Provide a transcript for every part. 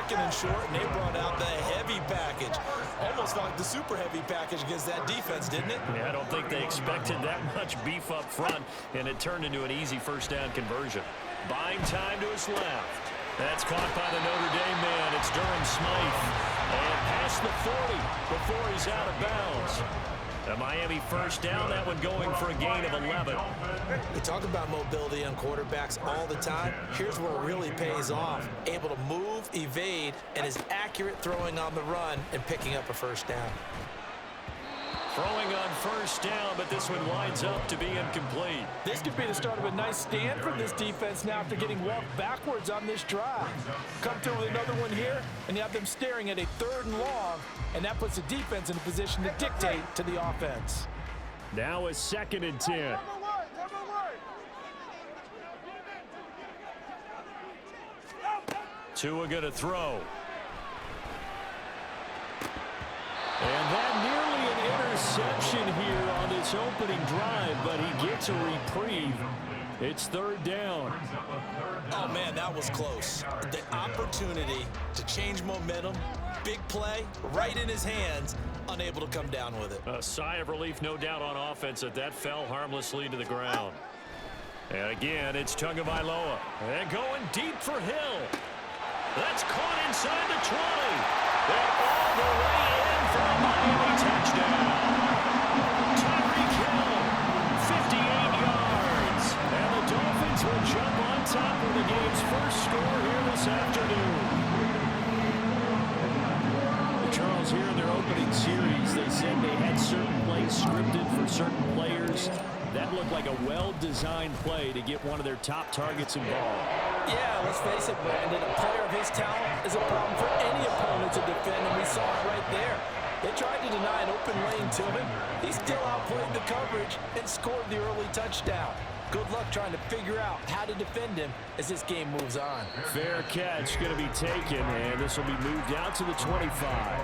second and short, and they brought out the heavy package. Almost like the super heavy package against that defense, didn't it? Yeah, I don't think they expected that much beef up front, and it turned into an easy first down conversion. Buying time to his left. That's caught by the Notre Dame man. It's Durham Smythe. And past the 40 before he's out of bounds. The Miami first down, that one going for a gain of 11. We talk about mobility on quarterbacks all the time. Here's where it really pays off. Able to move, evade, and is accurate throwing on the run and picking up a first down. Throwing on first down, but this one winds up to be incomplete. This could be the start of a nice stand from this defense now after getting walked backwards on this drive. Come through with another one here, and you have them staring at a 3rd and long, and that puts the defense in a position to dictate to the offense. Now a 2nd and 10. Tua going to throw. And that nearly an interception here on this opening drive, but he gets a reprieve. It's 3rd down. Oh, man, that was close. The opportunity to change momentum, big play, right in his hands, unable to come down with it. A sigh of relief, no doubt, on offense that fell harmlessly to the ground. And again, it's Tagovailoa. And going deep for Hill. That's caught inside the 20. And all the way in for a Miami touchdown. Tyreek Hill, 58 yards. And the Dolphins will jump on top of the game's first score here this afternoon. Charles, here in their opening series, they said they had certain plays scripted for certain players. That looked like a well-designed play to get one of their top targets involved. Yeah, let's face it, Brandon. A player of his talent is a problem for any opponent to defend, and we saw it right there. They tried to deny an open lane to him. He still outplayed the coverage and scored the early touchdown. Good luck trying to figure out how to defend him as this game moves on. Fair catch going to be taken, and this will be moved out to the 25.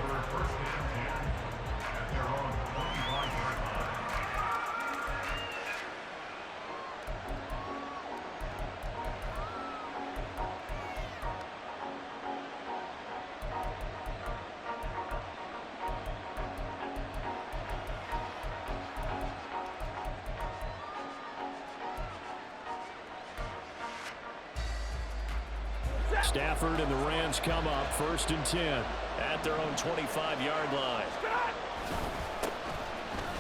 Stafford and the Rams come up 1st and 10 at their own 25-yard line.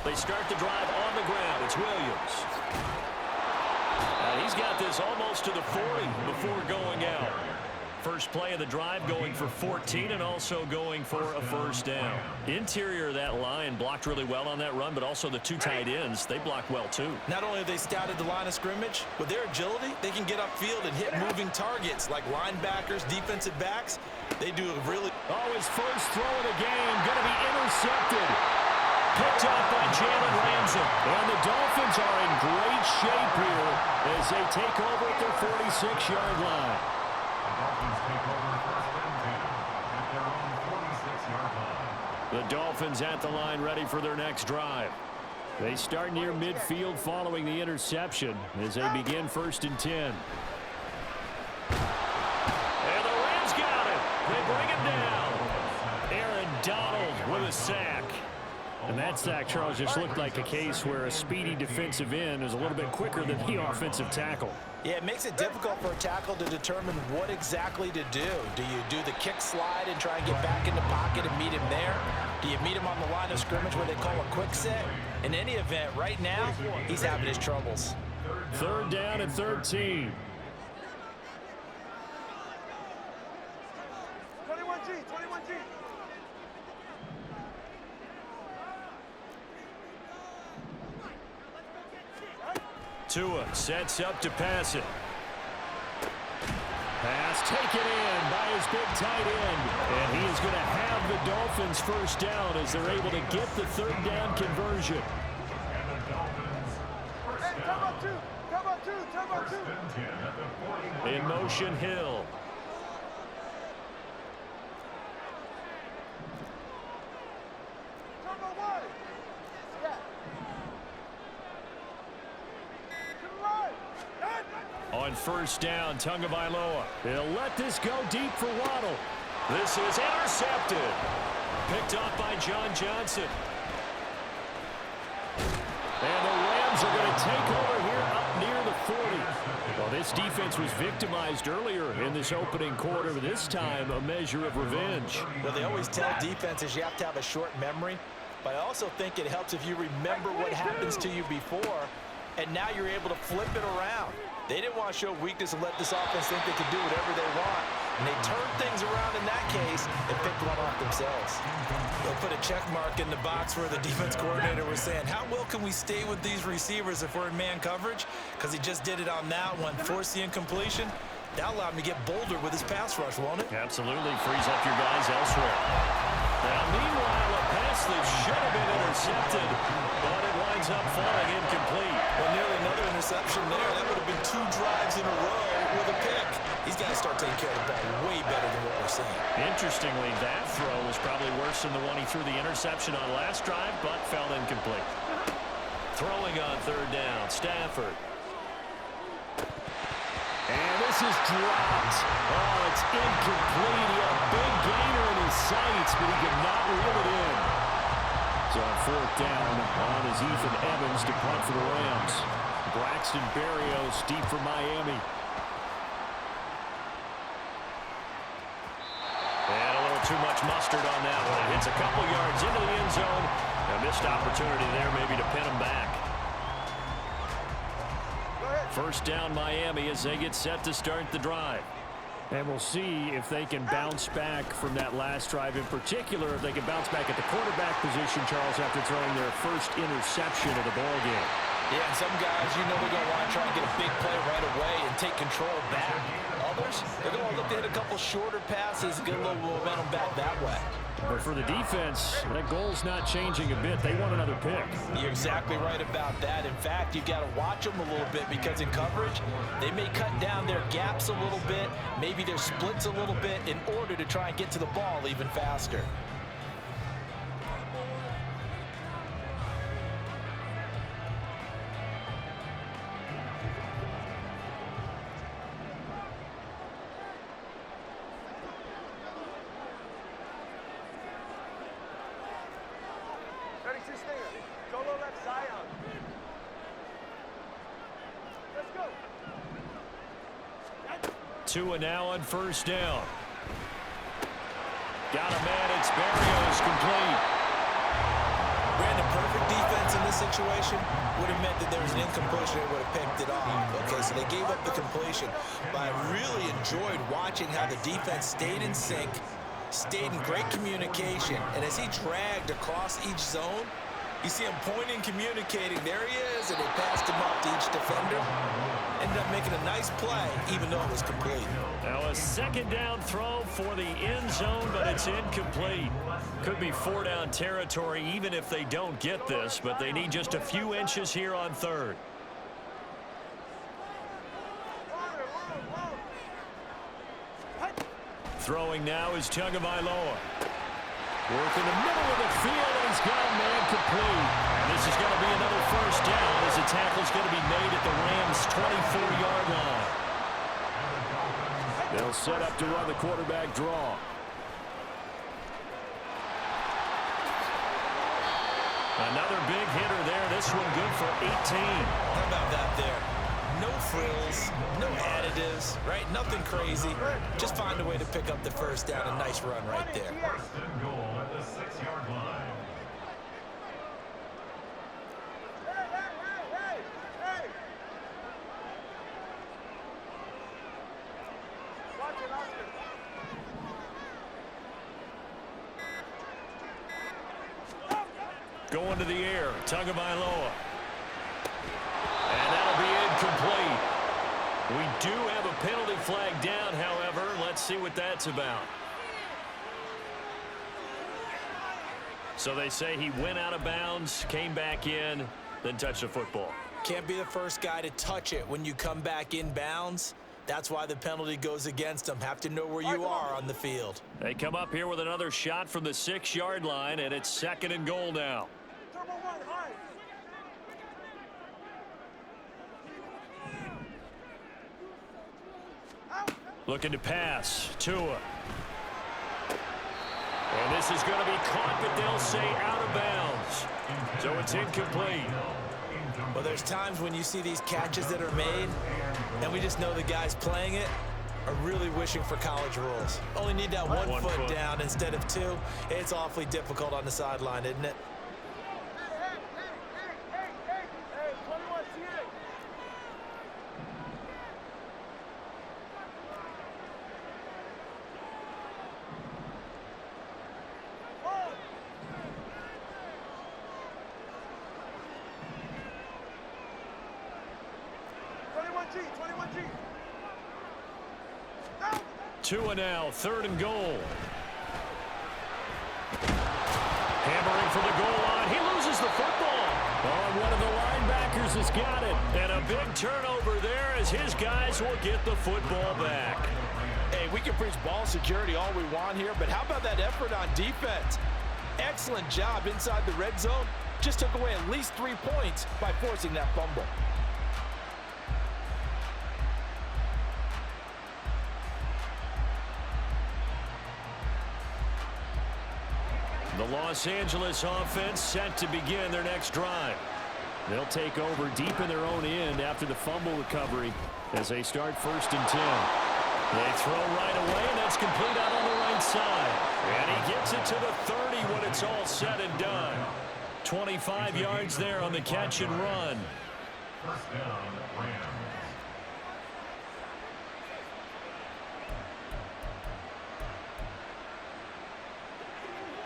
They start the drive on the ground. It's Williams. And he's got this almost to the 40 before going out. First play of the drive going for 14 and also going for a first down. Interior of that line blocked really well on that run, but also the 2 tight ends, they blocked well too. Not only have they scouted the line of scrimmage, with their agility, they can get upfield and hit moving targets like linebackers, defensive backs. They do a really... Oh, his first throw of the game going to be intercepted. Picked up by Jalen Ramsey. And the Dolphins are in great shape here as they take over at their 46-yard line. The Dolphins at the line ready for their next drive. They start near midfield following the interception as they begin 1st and 10. And the Rams got it. They bring it down. Aaron Donald with a sack. And that sack, Charles, just looked like a case where a speedy defensive end is a little bit quicker than the offensive tackle. Yeah, it makes it difficult for a tackle to determine what exactly to do. Do you do the kick slide and try and get back in the pocket and meet him there? Do you meet him on the line of scrimmage where they call a quick set? In any event, right now, he's having his troubles. 3rd down and 13. 21G. Tua sets up to pass it. Pass taken in by his big tight end. And he is going to have the Dolphins first down as they're able to get the 3rd down conversion. In motion, Hill. On 1st down, Tagovailoa. They'll let this go deep for Waddle. This is intercepted. Picked off by John Johnson. And the Rams are going to take over here up near the 40. Well, this defense was victimized earlier in this opening quarter. This time, a measure of revenge. Well, they always tell defenses you have to have a short memory. But I also think it helps if you remember what happens to you before, and now you're able to flip it around. They didn't want to show weakness and let this offense think they could do whatever they want. And they turned things around in that case and picked one off themselves. They'll put a check mark in the box where the defense coordinator was saying, how well can we stay with these receivers if we're in man coverage? Because he just did it on that one, forced the incompletion. That allowed him to get bolder with his pass rush, won't it? Absolutely. Frees up your guys elsewhere. Now, meanwhile, a pass that should have been intercepted, but it winds up falling incomplete. Well, nearly another interception there. That would have been 2 drives in a row with a pick. He's got to start taking care of the ball way better than what we're seeing. Interestingly, that throw was probably worse than the one he threw the interception on last drive, but fell incomplete. Throwing on 3rd down, Stafford. And this is dropped. Oh, it's incomplete. He had a big gainer in his sights, but he could not reel it in. So on 4th down, on is Ethan Evans to punt for the Rams. Braxton Berrios deep for Miami. And a little too much mustard on that one. It hits a couple yards into the end zone. A missed opportunity there maybe to pin him back. 1st down Miami as they get set to start the drive. And we'll see if they can bounce back from that last drive. In particular, if they can bounce back at the quarterback position, Charles, after throwing their first interception of the ball game. Yeah, and some guys, you know, they're going to want to try and get a big play right away and take control back. Others, they're going to look to hit a couple shorter passes, get a little momentum back that way. But for the defense, that goal's not changing a bit. They want another pick. You're exactly right about that. In fact, you've got to watch them a little bit because in coverage, they may cut down their gaps a little bit, maybe their splits a little bit in order to try and get to the ball even faster. Tua now on 1st down. Got a man, it's Berrios complete. Brandon, perfect defense in this situation would have meant that there was an incompletion and would have picked it off. Okay, so they gave up the completion. But I really enjoyed watching how the defense stayed in sync, stayed in great communication, and as he dragged across each zone, you see him pointing, communicating. There he is, and they passed him off to each defender. Ended up making a nice play, even though it was complete. Now a 2nd down throw for the end zone, but it's incomplete. Could be 4-down territory even if they don't get this, but they need just a few inches here on 3rd. Throwing now is Tagovailoa. Work in the middle of the field, and he's got a man complete. And this is going to be another 1st down as the tackle's going to be made at the Rams' 24-yard line. They'll set up to run the quarterback draw. Another big hitter there. This one good for 18. How about that there? No frills, no additives, right? Nothing crazy. Just find a way to pick up the 1st down. A nice run right there. Going to the air, Tagovailoa. And that'll be incomplete. We do have a penalty flag down, however. Let's see what that's about. So they say he went out of bounds, came back in, then touched the football. Can't be the first guy to touch it when you come back in bounds. That's why the penalty goes against them. Have to know where you are on the field. They come up here with another shot from the 6-yard line, and it's 2nd and goal now. Looking to pass. Tua. pass is going to be caught, but they'll say out of bounds. So it's incomplete. Well, there's times when you see these catches that are made, and we just know the guys playing it are really wishing for college rules. Only need that one foot down instead of two. It's awfully difficult on the sideline, isn't it? Hey, 21 CA. Whoa. 21G, 21G. 2 and now, 3rd and goal. Hammering for the goal line. He loses the football. Oh, one of the linebackers has got it. And a big turnover there as his guys will get the football back. Hey, we can preach ball security all we want here, but how about that effort on defense? Excellent job inside the red zone. Just took away at least 3 points by forcing that fumble. The Los Angeles offense set to begin their next drive. They'll take over deep in their own end after the fumble recovery as they start 1st and 10. They throw right away, and that's complete out on the right side. And he gets it to the 30 when it's all said and done. 25 yards there on the catch and run. First down, Rams.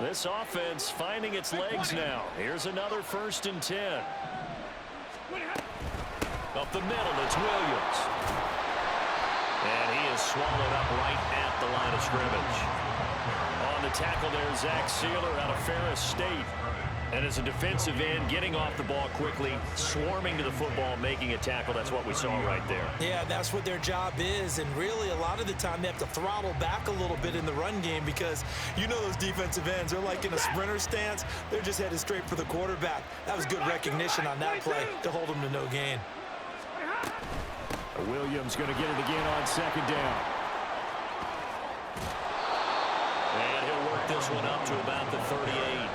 This offense finding its legs now. Here's another 1st and 10. Up the middle, it's Williams. And he is swallowed up right at the line of scrimmage. On the tackle there, Zach Sealer out of Ferris State. And as a defensive end, getting off the ball quickly, swarming to the football, making a tackle. That's what we saw right there. Yeah, that's what their job is, and really a lot of the time they have to throttle back a little bit in the run game because you know those defensive ends, they're like in a sprinter stance. They're just headed straight for the quarterback. That was good recognition on that play to hold them to no gain. Williams going to get it again on 2nd down. And he'll work this one up to about the 38.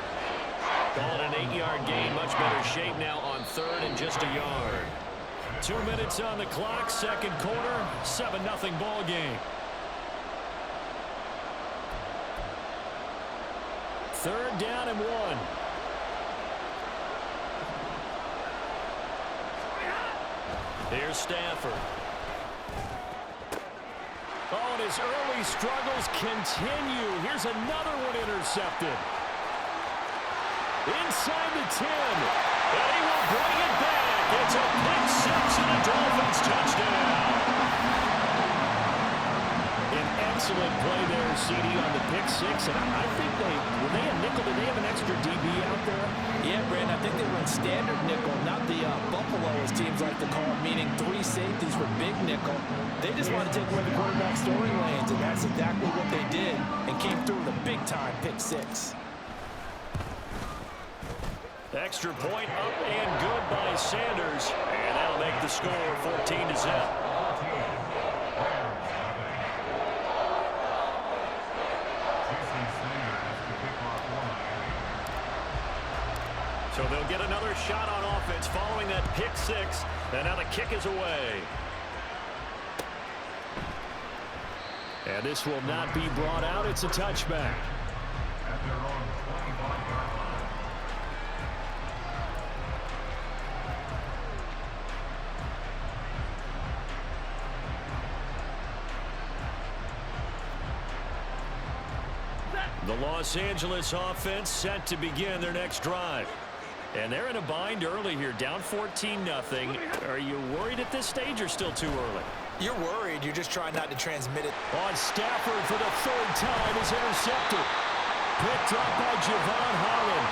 Call it an 8-yard gain. Much better shape now on 3rd and just a yard. 2 minutes on the clock. 2nd quarter. 7-0 ball game. 3rd down and 1. Here's Stafford. Oh, and his early struggles continue. Here's another one intercepted. Inside the 10. And he will bring it back. It's a pick 6 and a Dolphins touchdown. An excellent play there, CD, on the pick 6. And I think were they a nickel? Did they have an extra DB out there? Yeah, Brandon, I think they run standard nickel, not the Buffalo, as teams like to call it, meaning 3 safeties for big nickel. They just want to take away the quarterback's throwing lanes, and that's exactly what they did and came through with a big-time pick 6. Extra point up and good by Sanders. And that'll make the score 14-0. So they'll get another shot on offense following that pick 6. And now the kick is away. And this will not be brought out. It's a touchback. At their own 25-yard line. The Los Angeles offense set to begin their next drive. And they're in a bind early here, down 14-0. Are you worried at this stage or still too early? You're worried. You're just trying not to transmit it. On Stafford for the 3rd time is intercepted. Picked up by Javon Holland.